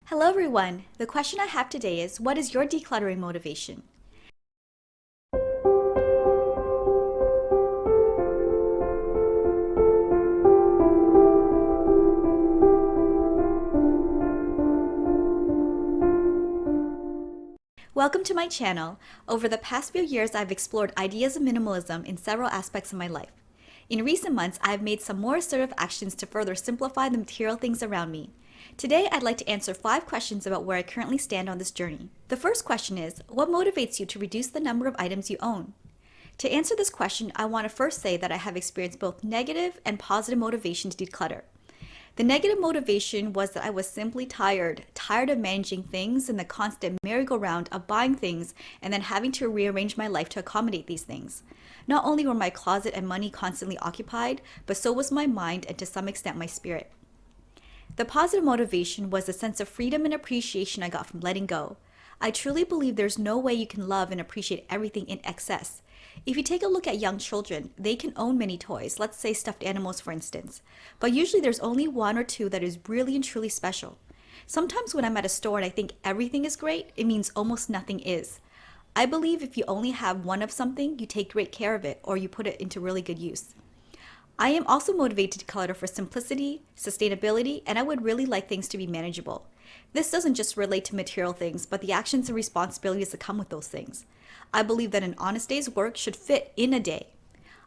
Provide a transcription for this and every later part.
Hello everyone! The question I have today is, what is your decluttering motivation? Welcome to my channel. Over the past few years, I've explored ideas of minimalism in several aspects of my life. In recent months, I've made some more assertive actions to further simplify the material things around me. Today, I'd like to answer 5 questions about where I currently stand on this journey. The first question is, what motivates you to reduce the number of items you own? To answer this question, I want to first say that I have experienced both negative and positive motivation to declutter. The negative motivation was that I was simply tired of managing things and the constant merry-go-round of buying things and then having to rearrange my life to accommodate these things. Not only were my closet and money constantly occupied, but so was my mind and to some extent my spirit. The positive motivation was the sense of freedom and appreciation I got from letting go. I truly believe there's no way you can love and appreciate everything in excess. If you take a look at young children, they can own many toys, let's say stuffed animals for instance, but usually there's only one or two that is really and truly special. Sometimes when I'm at a store and I think everything is great, it means almost nothing is. I believe if you only have one of something, you take great care of it or you put it into really good use. I am also motivated to declutter for simplicity, sustainability, and I would really like things to be manageable. This doesn't just relate to material things, but the actions and responsibilities that come with those things. I believe that an honest day's work should fit in a day.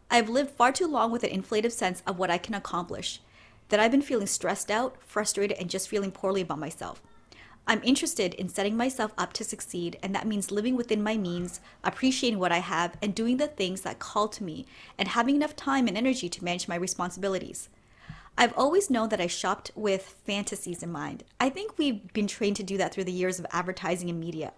I've lived far too long with an inflated sense of what I can accomplish, that I've been feeling stressed out, frustrated, and just feeling poorly about myself. I'm interested in setting myself up to succeed, and that means living within my means, appreciating what I have, and doing the things that call to me, and having enough time and energy to manage my responsibilities. I've always known that I shopped with fantasies in mind. I think we've been trained to do that through the years of advertising and media.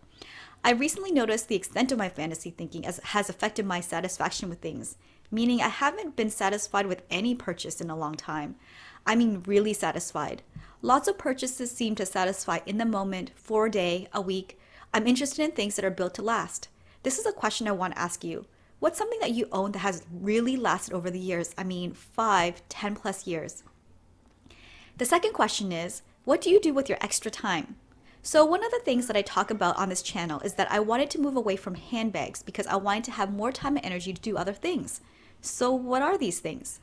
I recently noticed the extent of my fantasy thinking has affected my satisfaction with things, meaning I haven't been satisfied with any purchase in a long time. I mean really satisfied. Lots of purchases seem to satisfy in the moment, for a day, a week. I'm interested in things that are built to last. This is a question I want to ask you. What's something that you own that has really lasted over the years? I mean 5, 10 plus years. The second question is, what do you do with your extra time? So one of the things that I talk about on this channel is that I wanted to move away from handbags because I wanted to have more time and energy to do other things. So what are these things?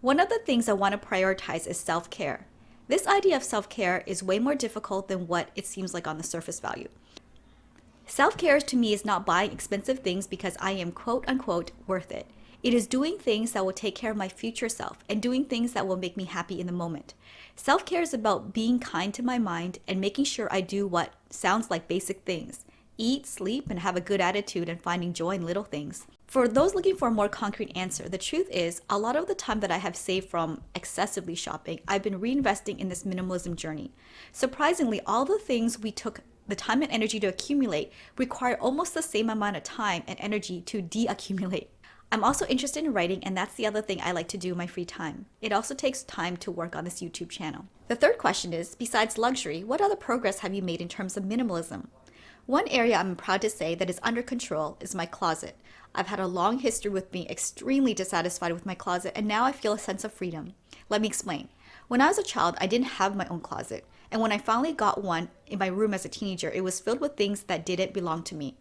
One of the things I want to prioritize is self-care. This idea of self-care is way more difficult than what it seems like on the surface value. Self-care to me is not buying expensive things because I am quote unquote worth it. It is doing things that will take care of my future self and doing things that will make me happy in the moment. Self-care is about being kind to my mind and making sure I do what sounds like basic things. Eat, sleep, and have a good attitude and finding joy in little things. For those looking for a more concrete answer, the truth is a lot of the time that I have saved from excessively shopping, I've been reinvesting in this minimalism journey. Surprisingly, all the things we took the time and energy to accumulate require almost the same amount of time and energy to deaccumulate. I'm also interested in writing, and that's the other thing I like to do in my free time. It also takes time to work on this YouTube channel. The third question is, besides luxury, what other progress have you made in terms of minimalism? One area I'm proud to say that is under control is my closet. I've had a long history with being extremely dissatisfied with my closet, and now I feel a sense of freedom. Let me explain. When I was a child, I didn't have my own closet, and when I finally got one in my room as a teenager, it was filled with things that didn't belong to me.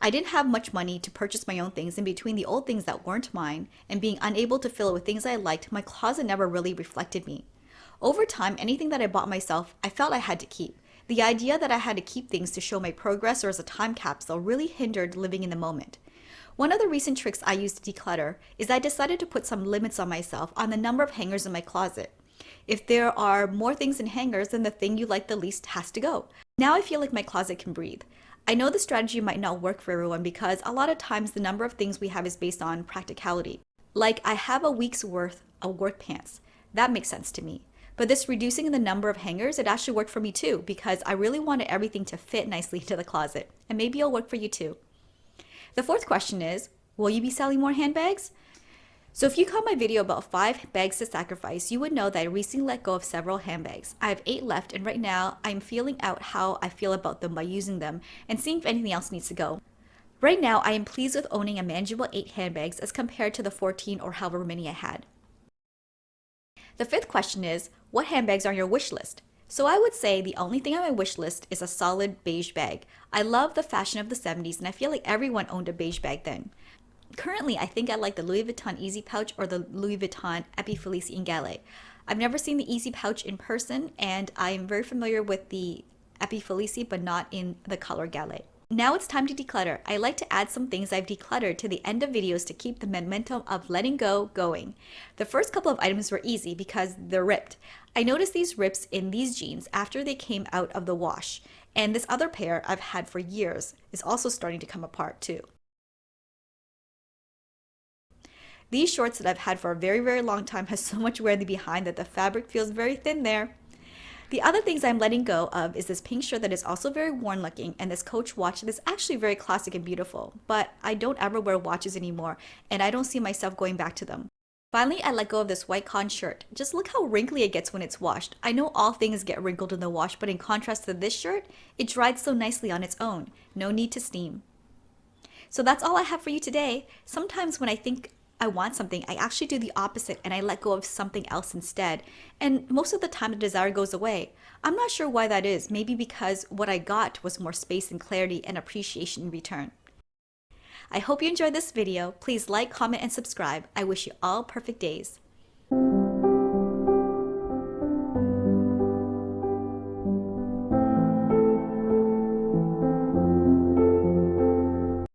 I didn't have much money to purchase my own things, and between the old things that weren't mine and being unable to fill it with things I liked, my closet never really reflected me. Over time, anything that I bought myself, I felt I had to keep. The idea that I had to keep things to show my progress or as a time capsule really hindered living in the moment. One of the recent tricks I used to declutter is I decided to put some limits on myself on the number of hangers in my closet. If there are more things in hangers, then the thing you like the least has to go. Now I feel like my closet can breathe. I know the strategy might not work for everyone because a lot of times the number of things we have is based on practicality. Like I have a week's worth of work pants. That makes sense to me. But this reducing the number of hangers, it actually worked for me too because I really wanted everything to fit nicely into the closet. And maybe it'll work for you too. The fourth question is, will you be selling more handbags? So if you caught my video about 5 bags to sacrifice, you would know that I recently let go of several handbags. I have 8 left, and right now I'm feeling out how I feel about them by using them and seeing if anything else needs to go. Right now I am pleased with owning a manageable 8 handbags as compared to the 14 or however many I had. The fifth question is, what handbags are on your wish list? So I would say the only thing on my wish list is a solid beige bag. I love the fashion of the 70s and I feel like everyone owned a beige bag then. Currently, I think I like the Louis Vuitton Easy Pouch or the Louis Vuitton Epifelice Ingale. I've never seen the Easy Pouch in person and I am very familiar with the Epifelice but not in the color Gale. Now it's time to declutter. I like to add some things I've decluttered to the end of videos to keep the momentum of letting go going. The first couple of items were easy because they're ripped. I noticed these rips in these jeans after they came out of the wash, and this other pair I've had for years is also starting to come apart too. These shorts that I've had for a very long time has so much wear in the behind that the fabric feels very thin there. The other things I'm letting go of is this pink shirt that is also very worn looking and this Coach watch that is actually very classic and beautiful, but I don't ever wear watches anymore and I don't see myself going back to them. Finally, I let go of this white cotton shirt. Just look how wrinkly it gets when it's washed. I know all things get wrinkled in the wash, but in contrast to this shirt, it dried so nicely on its own. No need to steam. So that's all I have for you today. Sometimes when I think I want something, I actually do the opposite and I let go of something else instead. And most of the time the desire goes away. I'm not sure why that is. Maybe because what I got was more space and clarity and appreciation in return. I hope you enjoyed this video. Please like, comment, and subscribe. I wish you all perfect days.